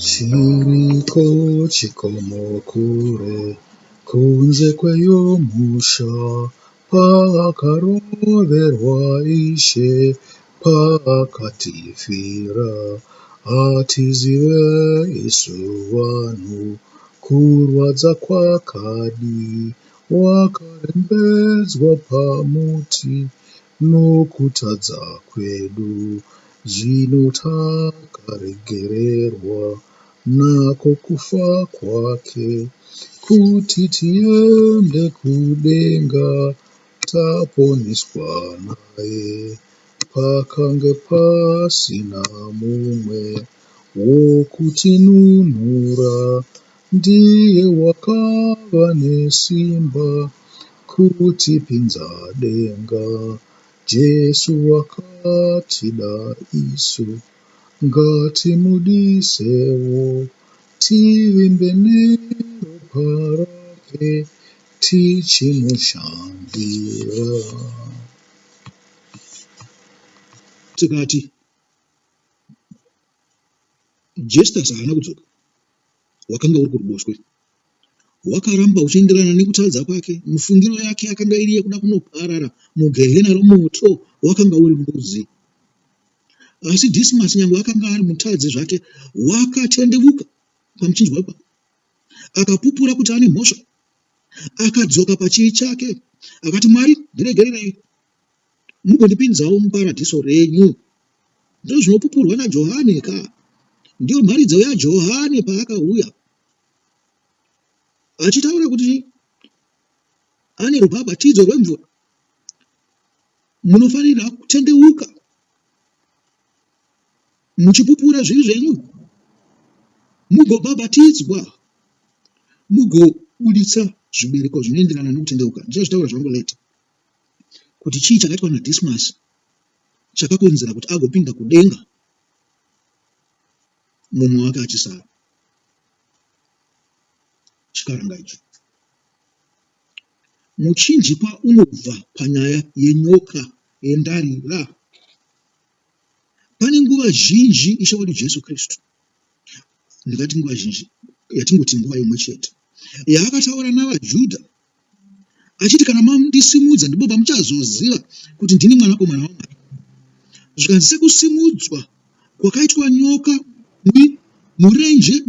Chiriko chikomo kure, kunze kweyo musha, pakaroverwa Ishe, pakatifira. Hatizive isu vanhu, kurwadza kwakadi, wakarembedzwa pamuti, nokutadza kwedu, zvino takaregererwa nako kufa kwake, kuti tiende kudenga, taponeswa naye. Pakange pasina mumwe wokutinunura, ndiye wakava nesimba kutipinza denga. Jesu wakatida isu, ngatimudisewo, tivimbe neropa rake, tichimushandira. Tikati Justus haana kudzoka, wakanga uri kuruboshwe, wakaramba uchienderana nekutadza kwake. Mifungiro yake yakanga iri yekuda kunoparara mugehena romoto, wakanga uri mbuzi. Asi Dismas nyange akanga ari mutadzi zvake, wakatendeuka pamuchinjwa ipapo, akapupura kuti ane mhosva, akadzoka pachii chake, akati, Mwari, ndiregererei, mugondipinzawo muparadiso renyu. Ndizvo zvinopupurwa naJohane ka, ndiyo mharidzo yaJohane paakauya achitaura kuti ane rubhabhatidzo rwemvura, munofanira kutendeuka muchipupura zvivi zvenyu, mugobhabhatidzwa, mugobuditsa zvibereko zvinoenderana nokutendeuka. Ndichazvitaura zvangu leta kuti chii chakaitwa naDismas chakakonzera kuti agopinda kudenga, mumwe wake achisara. Chikaranga ichi muchinjikwa unobva panyaya yenyoka yendarira. Pane nguva zhinji Ishe wedu Jesu Kristu, ndingati nguva zhinji, yatingoti nguva imwe chete, yaakataura navaJudha achiti, kana mandisimudza ndipo pamuchazoziva kuti ndini mwanakomana waMwari. Zvikanzi sekusimudzwa kwakaitwa nyoka murenje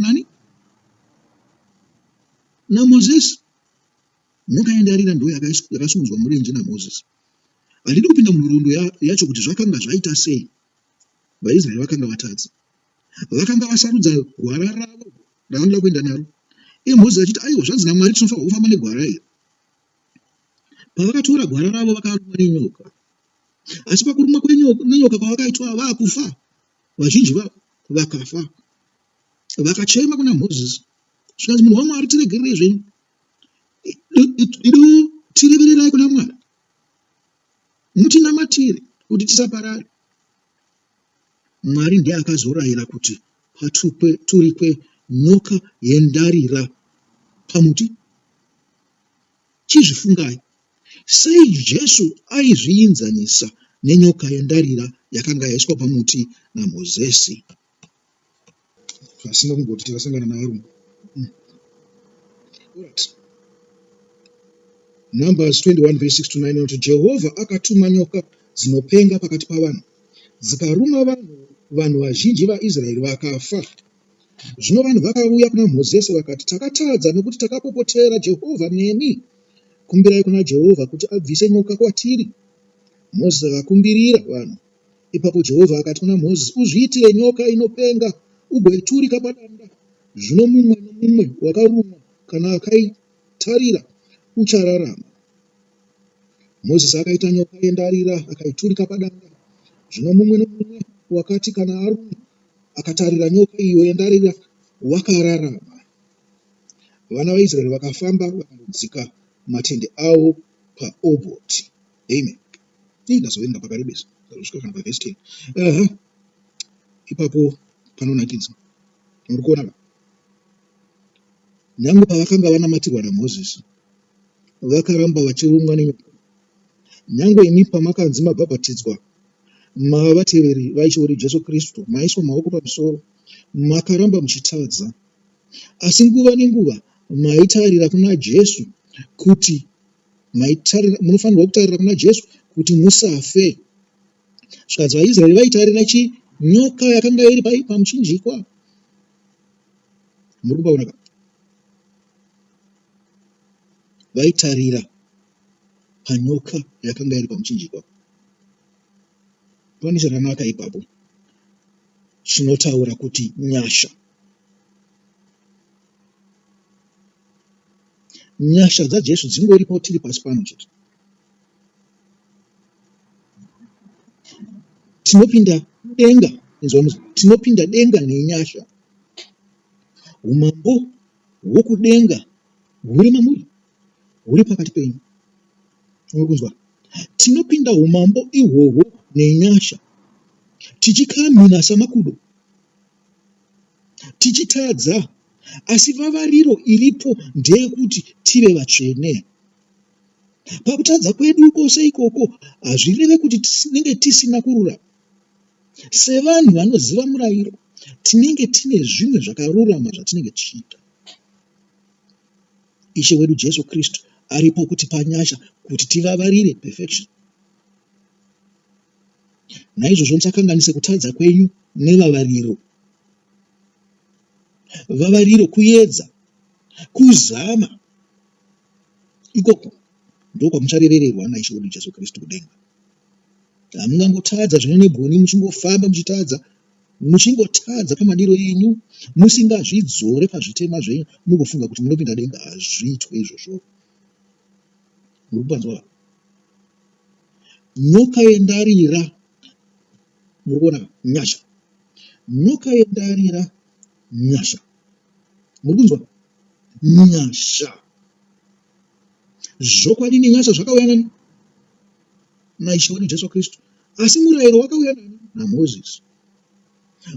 naMozisi. Nyoka yendarira ndiyo yakasimudzwa murenje naMozisi. Handidi kupinda munhurundo yacho kuti zvakanga zvaita sei. VaIsraeri vakanga vatadza, vakanga vasarudza gwara ravo ravanoda kuenda naro. Mozisi achiti, aiwa, zvanzi naMwari tinofanira kufamba negwara iri. Pavakatora gwara ravo vakarumwa nenyoka. Asi pakurumwa nenyoka kwavakaitwa vakufa, vazhinji vavo vakafa, vakachema kuna Mozisi. Zvikanzi, munhu waMwari, tiregererei zvenyu, tirevererai kuna Mwari, mutinamatire kuti tisaparare. Mwari ndiye akazorayira kuti paturikwe nyoka yendarira pamuti. Chizvifungai, sei Jesu aizviinzanisa nenyoka yendarira yakanga yaiswa pamuti naMozisi? Pasina kungoti tikasangana naAroni. Numbers 21:6-9 inoti, Jehovha akatuma nyoka dzinopenga pakati pavanhu, dzikaruma vanhu vazhinji vaIsraeri vakafa. Zvino vanhu vakauya kuna Mozisi vakati, takatadza nokuti takapopotera Jehovha nemi. Kumbirai kuna Jehovha kuti abvise nyoka kwatiri. Mozisi akakumbirira vanhu. Ipapo Jehovha akati kuna Mozisi, uzviitire nyoka inopenga ugoiturika padanda. Zvino mumwe nomumwe wakarumwa kana akaitarira uchararama. Mozisi akaita nyoka yendarira akaiturika padanda. Zvino mumwe nomumwe wakati kana arumwa akatarira nyoka iyo yendarira wakararama. Vana vaIsraeri vakafamba vakandodzika matende avo paObhoti. Amen. Ndazoenda pakarebesa, ndazosvika kana pavhesi 10. Ipapo panonakidza. Muri kuona, nyange pavakanga vanamatirwa naMozisi, vakaramba vachirumwa nenyoka. Nyange imi pamakanzi mabhabhatidzwa, mavateveri vaishe wedu Jesu Kristu, maiswa maoko pamusoro, makaramba muchitadza, asi nguva nenguva maitarira kuna Jesu kuti munofanirwa kutarira kuna Jesu kuti musafe. Zvikadzi vaIsraeri vaitarira chi? Nyoka yakanga iri pamuchinjikwa. Muri kupaona ka? Vaitarira panyoka yakanga iri pamuchinjikwa. Pane chakanaka ipapo chinotaura kuti nyasha dzaJesu dzingoripo tiri pasi pano chete. Tinopinda denga, tinopinda denga nenyasha. Umambo hwokudenga huri mamuri, huri pakati penyu. Unokunzwa? Tinopinda umambo ihwohwo nenyasha, tichikamhina samakudo, tichitadza, asi vavariro iripo ndeyekuti tive vatsvene. Pakutadza kwedu kwose ikoko hazvireve kuti tinenge tisina kururama. Sevanhu vanoziva murayiro, tinenge tine zvimwe zvakarurama zvatinenge tichiita. Ishe wedu Jesu Kristu aripo kuti panyasha kuti tivavarire perfection. Naizvozvo musakanganise kutadza kwenyu nevavariro. Vavariro kuedza, kuzama, ikoko ndokwamucharevererwa naIshe wedu Jesu Kristu kudenga. Hamungangotadza zvino negoni muchingofamba muchitadza, muchingotadza pamadiro enyu, musingazvidzore pazvitema zvenyu, mugofunga kuti munopinda denga. Hazviitwe izvozvo. Muri kupanzwa? Nyoka yendarira, muri kuona? Nyasha. Nyoka yendarira, nyasha. Muri kunzwa? Nyasha. Zvokwadi nenyasha zvakauya nani? naIshe wedu Jesu Kristu. Asi murayiro wakauya nani? naMozisi.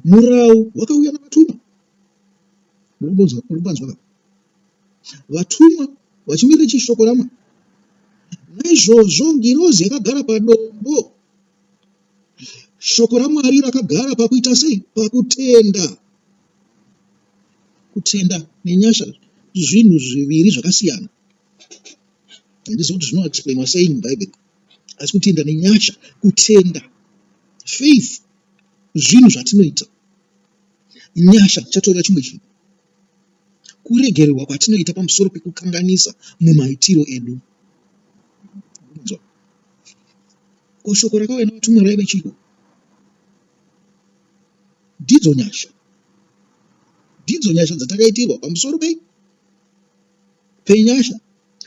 Murau wakauya navatumwa. Muri kupanzwa? Vatumwa vachimirira chishoko ramwe. Naizvozvo ngirozi yakagara padombo, shoko raMwari rakagara pakuita sei? Pakutenda. Kutenda nenyasha zvinhu zviviri zvakasiyana. Handizivi kuti zvinoexplainwa sei muBhaibheri, asi kutenda nenyasha, kutenda, faith, zvinhu zvatinoita. Nyasha chatorera chimwe chinhu, kuregererwa kwatinoita pamusoro pekukanganisa mumaitiro edu. Ko shoko rakauya navatumwa raive chiko? Ndidzo nyasha. Ndidzo nyasha dzatakaitirwa pamusoro penyasha.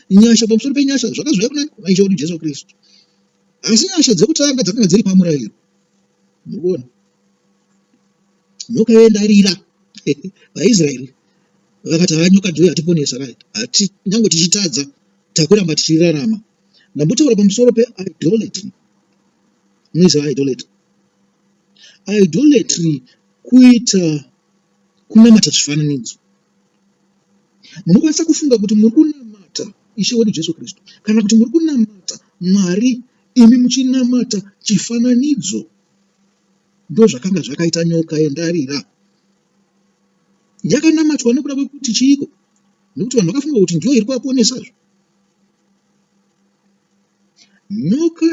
Nyasha pamusoro penyasha zvakazouya kuna Ishe wedu Jesu Kristu. Asi nyasha dzekutanga dzakanga dziri pamurayiro. Munoona? Nyoka yendarira. VaIsraeri vakati nyoka ndiyo yatiponesa, right? Nyange tichitadza takuramba tichirarama. Ndambotaura pamusoro pe-idolatry. Munoziva idolatry? Idolatry kuita kunamata zvifananidzo. Munokwanisa kufunga kuti muri kunamata Ishe wedu Jesu Kristu, kana kuti muri kunamata Mwari imi muchinamata chifananidzo. Ndo zvakanga zvakaita nyoka yendarira. Yakanamatwa nekuda kwekuti chiiko? Nekuti vanhu vakafunga kuti ndiyo iri kuvaponesazvo. Nyoka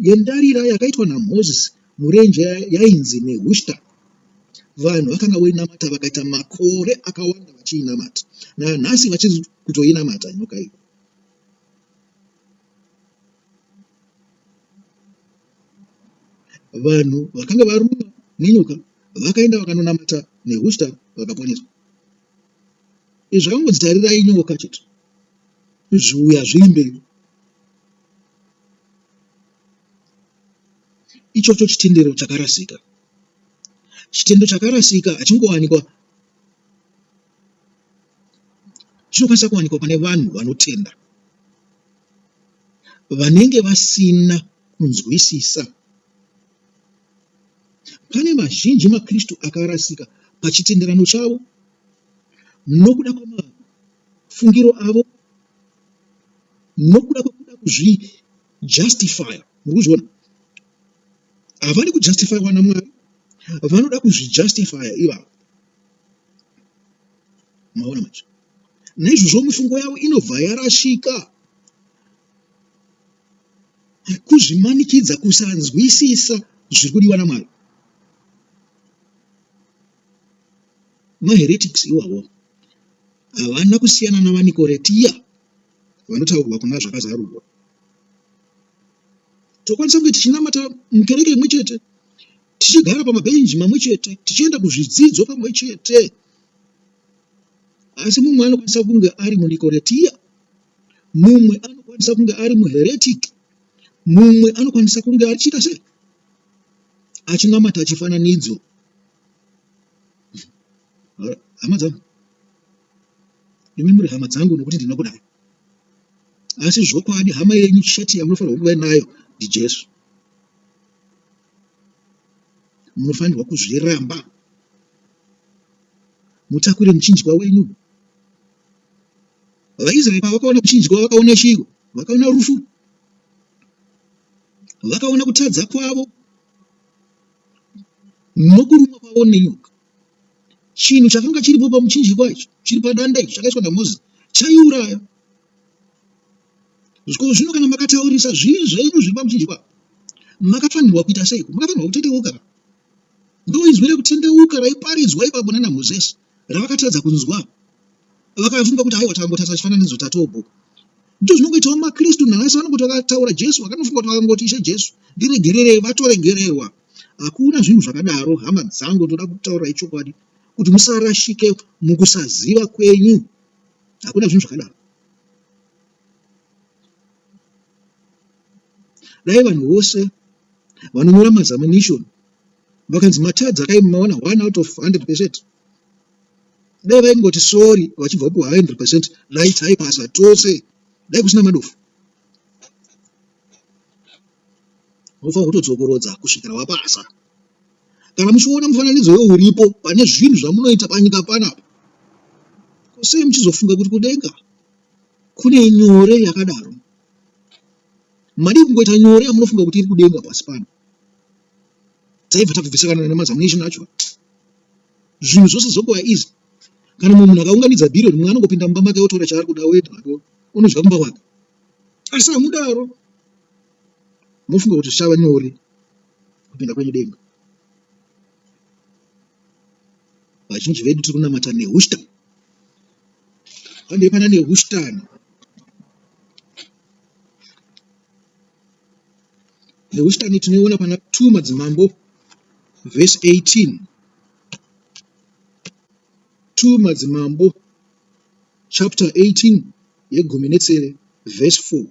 yendarira yakaitwa naMozisi murenje yainzi Nehushta. Vanhu vakanga voinamata vakaita makore akawanda vachiinamata. Nanhasi vachiri kutoinamata nyoka iyi. Vanhu vakanga varumwa nenyoka vakaenda vakanonamata Nehushta vakaponeswa. Izvi zvakangodzitarirai nyoka chete, zviuya zviri mberi. Ichocho chitendero chakarasika. Chitendero chakarasika hachingowanikwa, chinokwanisa kuwanikwa pane vanhu vanotenda, vanenge vasina kunzwisisa. Pane mazhinji maKristu akarasika pachitenderano chavo, nokuda kwamafungiro avo, nokuda kwekuda kuzvijustifya. Muri kuzviona? Havadi kujustifywa naMwari, vanoda kuzvijustifya ivavo. maona manje. Naizvozvo mifungo yavo inobva yarashika. Kuzvimanikidza, kusanzwisisa zviri kudiwa naMwari. Maheretics iwawo havana kusiyana navaNikoretiya vanotaurwa kuna zvakazarurwa. Tokwanisa kuti tichinamata mukereke imwe chete, tichigara pamabhenji mamwe chete, tichienda kuzvidzidzo pamwe chete, asi mumwe anokwanisa kunge ari muNikoretiya, mumwe anokwanisa kunge ari muheretic, mumwe anokwanisa kunge achiita sei, achinamata chifananidzo. Hama dzangu, imi muri hama dzangu nokuti ndinokudai, asi zvokwadi hama yenyu chete yamunofanirwa kuva nayo ndiJesu. Munofanirwa kuzviramba, mutakure muchinjwa wenyu. VaIsraeri pavakaona muchinjwa vakaona chiro, vakaona rufu, vakaona kutadza kwavo nokurumwa kwavo nenyoka. Chinhu chakanga chiripo pamuchinjikwa ichi, chiri padanda ichi chakaiswa naMozisi, chaiuraya. Zvino kana makataurisa zvinhu zvenyu zviri pamuchinjikwa, makafanirwa kuita seiko? Makafanirwa kutendeuka. Ndoizwi rekutendeuka raiparidzwa ipapo naMozisi, ravakatadza kunzwa. Vakafunga kuti haiwa tangotasa chifananidzo tatopo. Ndizvo zvinongoitawo maKristu nanhasi, vanongoti vakataura Jesu, vakanofunga kuti vakangoti Ishe Jesu ndiregererei, vatoregererwa. Hakuna zvinhu zvakadaro, hama dzangu, ndoda kutaura ichokwadi, kuti musarashike mukusaziva kwenyu. Hakuna zvinhu zvakadaro. Dai vanhu vose vanonyora mazamanishoni vakanzi matadza kai maona 1 out of 100%, dai vaingoti sorry vachibva ku 100%, dai taipasa tose, dai kusina madofu. Unofanira kutodzokorodza kusvikira wapasa. Kana muchiona mufananidzo wewo uripo pane zvinhu zvamunoita panyika panapa, sei muchizofunga kuti kudenga kune nyore yakadaro? Madi kungoita nyore yamunofunga kuti iri kudenga pasi pano. Taibva tabvisakana nemazamanishoni acho. Zvinhu zvose zvokuva izi. Kana munhu akaunganidza bhiro rimwe anongopinda mumba make otora chaari kuda oenda nako, unodya kumba kwake. Asi hamudaro, mofunga kuti zvichava nyore kupinda kwenyu denga. Vazhinji vedu tiri kunamata Nehushtan. Pandei pana Nehushtan. Nehushtan tinoiona pana 2 Madzimambo verse 18. 2 Madzimambo chapter 18 yegumi netsere verse 4.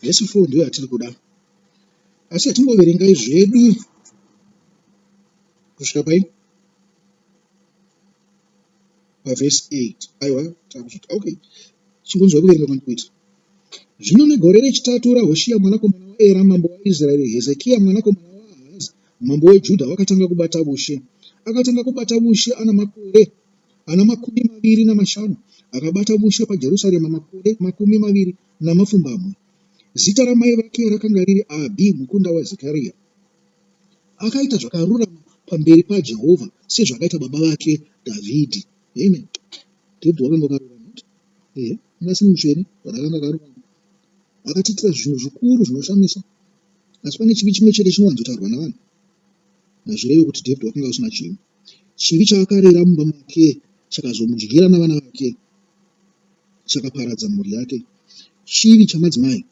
Verse 4 ndiyo yatiri kuda. Asi hatingoverengai zvedu kusvika paini paverse 8. Aiwa, takusvika. Okay. Chingonzwa kuverenga kwandikuita. Zvino negore rechitatu raHoshea mwanakomana waEra mambo waIsraeri, Hezekia mwanakomana waAhazi mambo weJudha wakatanga kubata ushe. Akatanga kubata ushe ana makore 25. Akabata ushe paJerusarema makore 20 Zita ramai vake rakanga riri Abhi mukunda waZekaria. Akaita zvakarurama pamberi paJehovha sezvakaita baba vake Dhavhidhi. Amen. Dhavhidhi wakanga akarurama. Ngasi mutsvene zvakanga akarurama. Akatiitira zvinhu zvikuru zvinoshamisa. Asi pane chivi chimwe chete chinowanzotaurwa navanhu. Nazvirevo kuti Dhavhidhi wakanga usina chivi. Chivi chaakarera mumba make chakazomudyira navana vake, chakaparadza mhuri yake. Chivi chamadzimai.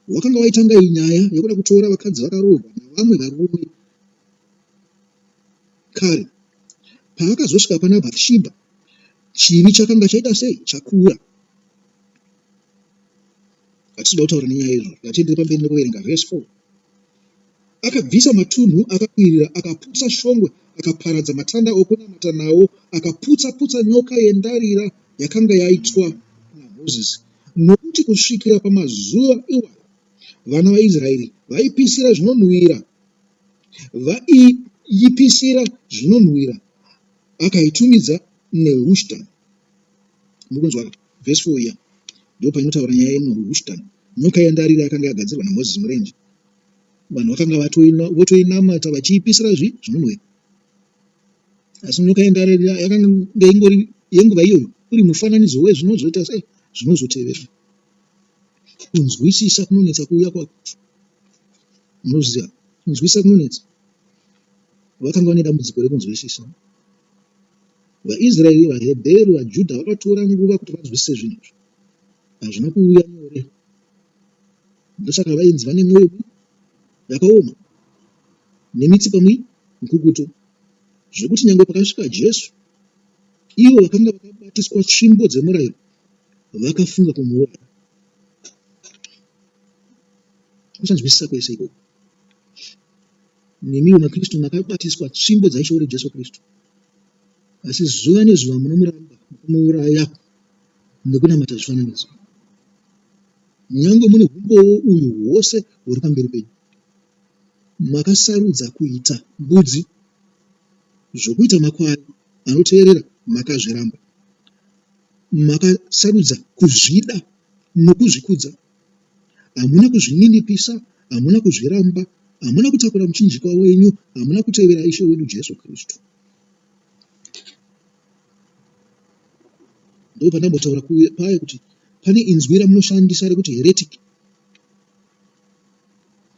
Wakanga waitanga inyaya yokuda kutora vakadzi vakaroorwa navamwe varume. Kare paakazosvika pana Bhathsheba, chivi chakanga chaita sei? Chakura. Hatinoda kutaura nenyaya izvo. Ngatiendere pamberi nekuverenga verse 4. Akabvisa matunhu akakwirira, akaputsa shongwe, akaparadza matanda okunamata nawo, akaputsa nyoka yendarira yakanga yaitwa naMozisi. Nokuti kusvikira pamazuva iwayo vana vaIsraeri vaipisira zvinonhuhwira, akaitumidza Nehushtan. Mukunzwa verse 4 iya ndio painotaura nyaya yeNehushtan, nyoka yendarira yakanga yagadzirwa naMozisi murenje. Vanhu vakanga vachiinamata vachiipisira zvinonhuhwira. Asi nyoka yendarira yakanga ingori yenguva iyoyo uri mufananidzo wezvinozoita sei, zvinozotevera. Kunzwisisa kunonetsa kuuya kwako. Munoziva kunzwisisa kunonetsa. Vakanga vane dambudziko rekunzwisisa. VaIsraeri, vaHebheru, vaJudha vakatora nguva kuti vanzwisise zvinhu izvi. Hazvina kuuya nyore. Ndosaka vainzi vane mwoyo yakaoma nemitsipa mikukutu, zvekuti nyangwe pakasvika Jesu, ivo vakanga vakabatiswa tsvimbo dzemurayiro vakafunga kumuuraya. Kusanzwisisa kwese ikoko. Nemiwo maKristu makabatiswa tsvimbo dzaishauri Jesu Kristu, asi zuva nezuva munomuramba kumuuraya nekunamata zvifananidzo. Nyangwe mune umbowo uyu hwose huri pamberi penyu, makasarudza kuita mbudzi, zvokuita makwai anoteerera makazviramba. Makasarudza kuzvida nokuzvikudza. Hamuna kuzvininipisa, hamuna kuzviramba, hamuna kutakura muchinjikwa wenyu, hamuna kutevera Ishe wedu Jesu Kristu. Ndo pandambotaura paye kuti pane inzwi ramunoshandisa rekuti heretic.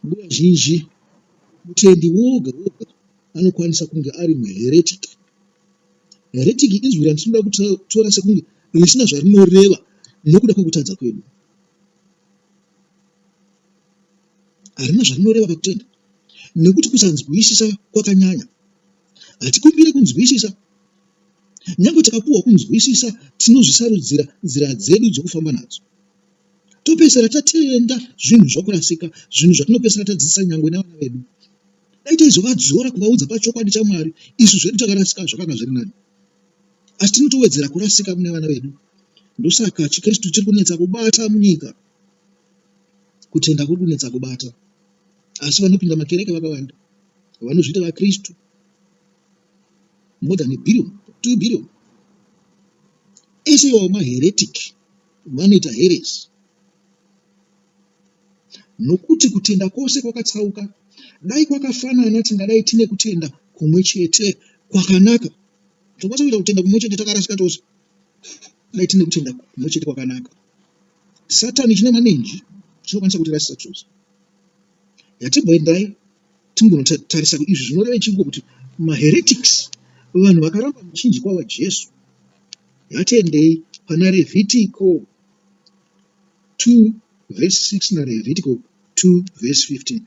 Nguva zhinji mutendi woga woga anokwanisa kunge ari muheretic. Heretic inzwi randinoda kutora sekunge risina zvarinoreva nokuda kwekutadza kwedu. Harina zvarinoreva pakutenda, nekuti kusanzwisisa kwakanyanya. Hatikumbiri kunzwisisa. Nyangwe takapuhwa kunzwisisa, tinozvisarudzira nzira dzedu dzokufamba nadzo. Topedzisira tatenda zvinhu zvakurasika, zvinhu zvatinopedzisira tadzidzisa nyangwe navana vedu. Dai taizovadzora kuvaudza pachokwadi chaMwari, isu zvedu takarasika zvakanga zviri nani. Asi tinotowedzera kurasika mune vana vedu. Ndosaka chiKristu chiri kunetsa kubata munyika. Kutenda kuri kunetsa kubata. Asi vanopinda makereke vakawanda, vanozviita vaKristu, more than 1 billion, 2 billion. Ese iwawo maheretic, vanoita heresi. Nokuti kutenda kwose kwakatsauka. Dai kwakafanana, tingadai tine kutenda kumwe chete kwakanaka. Tokwanisa kuita kutenda kumwe chete takarasika tose. Dai tine kutenda kumwe chete kwakanaka. Satani chine manenji chinokwanisa kutirasisa chose. Yatibhoendai timbonotarisa izvi zvinoreva chingo kuti maheretics, vanhu vakaramba muchinjikwa waJesu. Yatendei pana Levhitiko 2 verse 6 naLevhitiko 2 verse 15.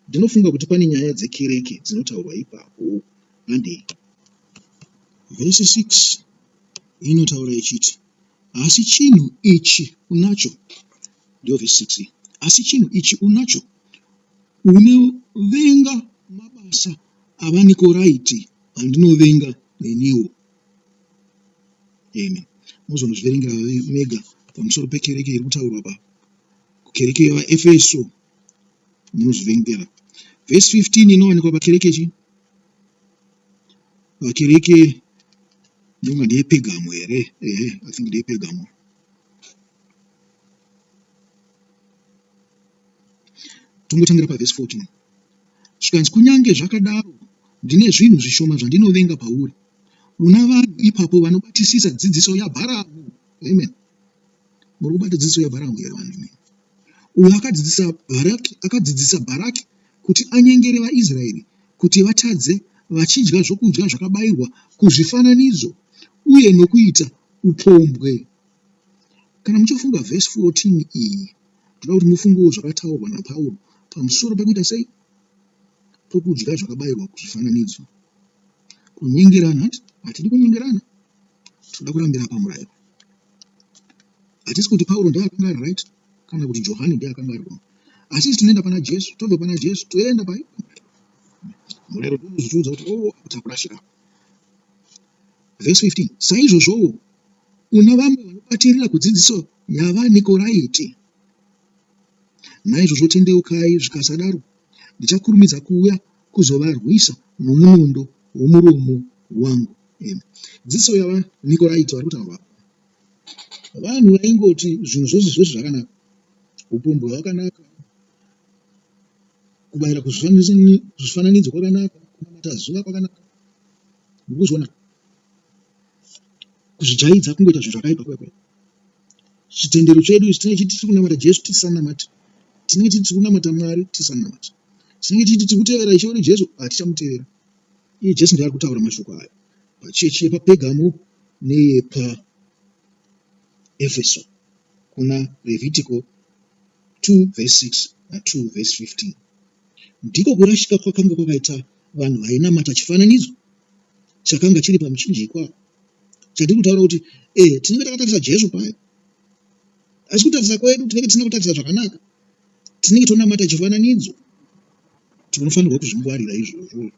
Ndinofunga kuti pane nyaya dzekereke dzinotaurwa ipapo. Handei. Verse 6 inotaura ichiti, asi chinhu ichi unacho. Ndio verse 6. Asi chinhu ichi unacho, unovenga mabasa avaNikoraiti andinovenga neniwo. Amen. Muzonozviverengera mega pamusoro pekereke iri kutaurwa pa kereke yevaEfeso, munozvivengera. Verse 15 inowanikwa pakereke chi? Pakereke ndinonga ndeyePegamo here? I think ndeyePegamo. Tongotangira paverse 14. Zvikanzi kunyange zvakadaro, ndine zvinhu zvishoma zvandinovenga pauri. Una vanhu ipapo vanobatisisa dzidziso yaBharamu. Amen. Muri kubata dzidziso yaBharamu here vanhu? Uyo akadzidzisa Bharaki kuti anyengere vaIsraeri kuti vatadze vachidya zvokudya zvakabayirwa kuzvifananidzo uye nokuita upombwe. Kana muchifunga verse 14 iyi, toda kuti mufungewo zvakataurwa naPauro pamusoro pekuita sei? Pokudya zvakabayirwa kuzvifananidzo. Kunyengerana, hatidi kunyengerana. Toda kurambira pamurayiro. Hatisi kuti Pauro ndiye akanga ari right kana kuti Johani ndiye akanga ari wrong. Asi tinoenda pana Jesu, tobve pana Jesu toenda pai murayiro unozviudza kuti takurashika. Verse 15. Saizvozvowo una vamwe vanobatirira kudzidziso yavaNikoraiti. Naizvozvo tendeukai, zvikasadaro ndichakurumidza kuuya kuzovarwisa nomunondo womuromo wangu. Dzidziso yavaNikoraiti vari kutaurwa. Vanhu vaingoti zvinhu zvose zvakanaka. Upombwe hwakanaka, kubayira kuzvifananidzo kwakanaka, kunamata zuva kwakanaka. Ndikuzviona. kuzvijaidza kungoita zvinhu zvakaipa kwekwe. Chitendero chedu tinenge chiti tiri kunamata Jesu tisanamata, tinenge chiti tiri kunamata Mwari tisanamata, tinenge chiti tiri kutevera Ishe wedu Jesu hatichamutevera. Iye Jesu ndiye ari kutaura mashoko aya pachechi yepaPegamo neyepaEfeso kuna Levhitiko 2:6 na2:15. Ndiko kurashika kwakanga kwakaita vanhu vainamata chifananidzo chakanga chiri pamuchinjikwa. Chandiri kutaura kuti tinenge takatarisa Jesu paya, asi kutarisa kwedu tinenge tisina kutarisa zvakanaka, tinenge tonamata chifananidzo. Tinofanirwa kuzvingwarira izvozvo,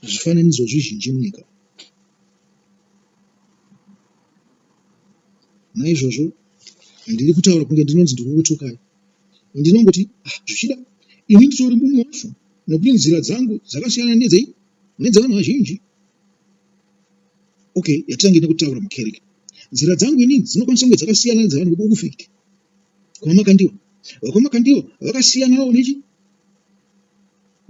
zvifananidzo zvizhinji munyika. Naizvozvo handiri kutaura kunge ndinonzi ndikukutukai, ndinongoti zvichida ini nditori mumwe wacho, nokuti nzira dzangu dzakasiyana nedzevanhu vazhinji. Yatitange nekutaura mukereke, nzira dzangu ini dzinokwanisa kunge dzakasiyana nedzevanhu vekufiki kwamakandiwa. Vakwamakandiwa vakasiyanawo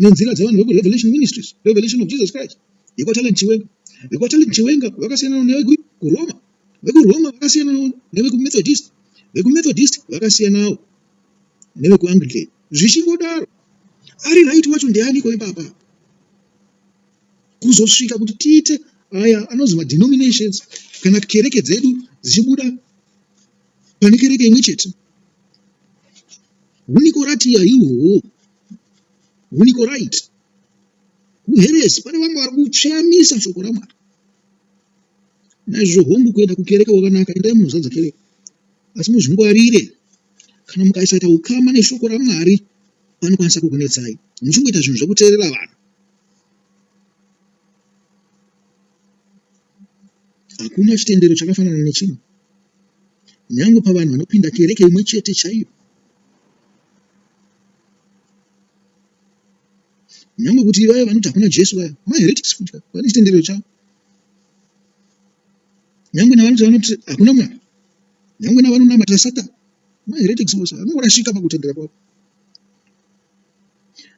nenzira dzevanhu veku-Revelation Ministries, Revelation of Jesus Christ, vekwaTalent Chiwenga. VekwaTalent Chiwenga vakasiyanawo nevekuroma, vekuroma vakasiyanawo nevekuMethodist, vekuMethodist vakasiyanawo nevekuAnglican. Zvichingodaro, ari right wacho ndianiko ipapa? Kuzosvika kuti tiite aya anonzi madenominations kana kereke dzedu dzichibuda pane kereke imwe chete. Hunikorati ihwohwo, hunikorite, uheresi. Pane vamwe vari kutsveyamisa shoko raMwari. Naizvozvo hongu kuenda kukereke wakanaka, endai munozadza kereke, asi muzvingwarire. Kana mukasaita ukama neshoko raMwari panokwanisa kukunetsai, muchingoita zvinhu zvekuteerera vanhu. Hakuna chitendero chakafanana nechimwe, nyangwe pavanhu vanopinda kereke imwe chete chaiyo. Nyangwe kuti vaya vanoti hakuna Jesu vaya maheretics futi, vane chitendero chavo. Nyangwe navanoti hakuna Mwari, nyangwe navanonamata Satani maheretics vose, vanongorashika pakutendera kwavo.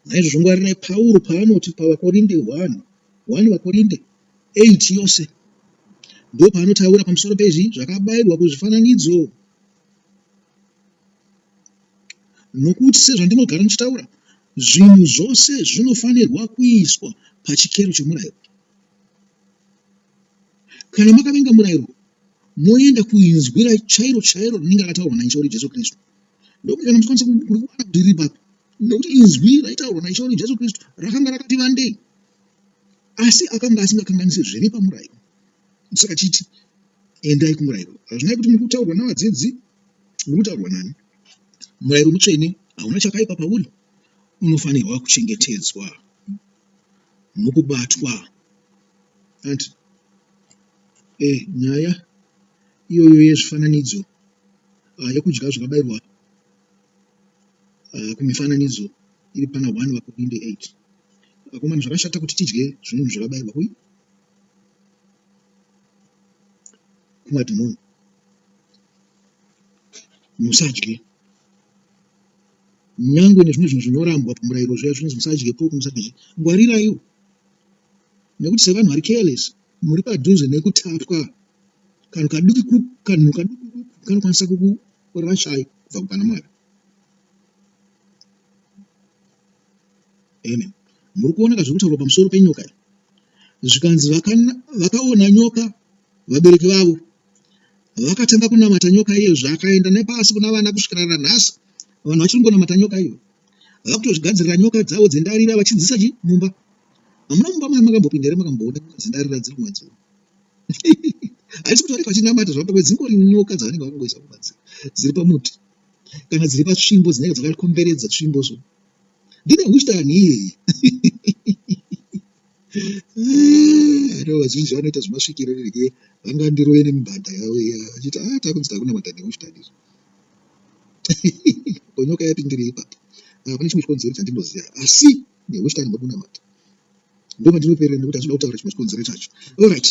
Naizvozvo ngwarirai Pauro paanoti pavakorinde 1 Vakorinde 8 yose, ndo paanotaura pamusoro pezvi zvakabayirwa kuzvifananidzo. Nokuti sezvandinogara ndichitaura, zvinhu zvose zvinofanirwa kuiswa pachikero chemurayiro. Kana makavenga murayiro, moenda kuinzwi chairo chairo rinenge rakataurwa naIshe wedu Jesu Kristu. Ndokuti musikwanisa kuona kuti riri papo, nokuti inzwi raitaurwa naIshe wedu Jesu Kristu rakanga rakati wandei, asi akanga asingakanganisi zviri pamurayiro. Saka chiti endai kumurayiro. Hazvinai kuti muri kutaurwa navadzidzi, muri kutaurwa nani. Murayiro mutsvene, hauna chakaipa pauri, unofanirwa kuchengetedzwa nokubatwa. Anti nyaya iyoyo yezvifananidzo yekudya zvakabayirwa kumifananidzo iri pana 1 Vakorinde 8. Vakomana, zvakashata kuti tidye zvinhu zvakabayirwa kumadhimoni. Musadye. Nyangwe nezvimwe zvinhu zvinorambwa pamurayiro zviya zvinonzi musadye pork, musadye. Ngwariraiwo, nekuti sevanhu vari careless, muri padhuze nekutapwa. Kanhu kaduku kanokwanisa kukurashai kubva kupana Mwari. Amen. Muri kuona kazviri kutaurwa pamusoro penyoka. Zvikanzi vakaona nyoka, vabereki vavo vakatanga kunamata nyoka iyo, zvakaenda nepasi kuna vana kusvikira nanhasi. Vanhu vachirungonamata nyoka iyo, vakutozvigadzirira nyoka dzavo dzendarira vachidzisa mumba. Hamuna mumba makambopinda here makamboona nyoka dzendarira dziri kumadziro? Haisi kuti vanenge vachinamata zvapakwe, dzingori nyoka dzavanenge vakangoisa kumadziro, dziri pamuti kana dziri pasvimbo dzinenge dzakakomberedza tsvimbo zo. Ndine wishtani iyeye. Vazhinji vanoita zvemasvikiro rege vangandirove nemibhadha yavo vachiti takunzi takunamata newishtani. Nyoka yapindira ipapo. Pane chimwe chikonzero chandinoziva, asi newishtani ndokunamata. Ndo mandinoperera nekuti hazvida kutaura chimwe chikonzero chacho. Alright.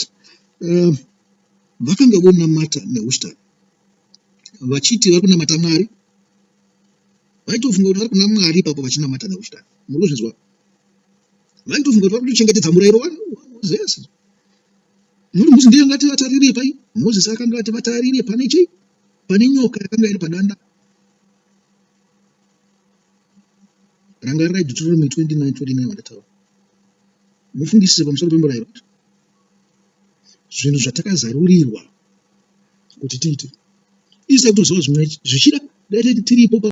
Vakanga vonamata newishtani vachiti vari kunamata Mwari, vaitofunga kuti vari kuna Mwari ipapo vachinamata newishtani. Muri kuzvinzwa? Vaitofunga kuti vari kutochengetedza murayiro waMozisi. muri musi ndiye ngati vatarire pai Moses akanga ati vatarire pane nyoka yakanga iri padanda. Rangarai Deuteronomy 29:29 vandataura. Mufungisise pamusoro pemurayiro wacho. Zvinhu zvatakazarurirwa kuti tiite. Isi takutoziva zvimwe zvichida dai tiripo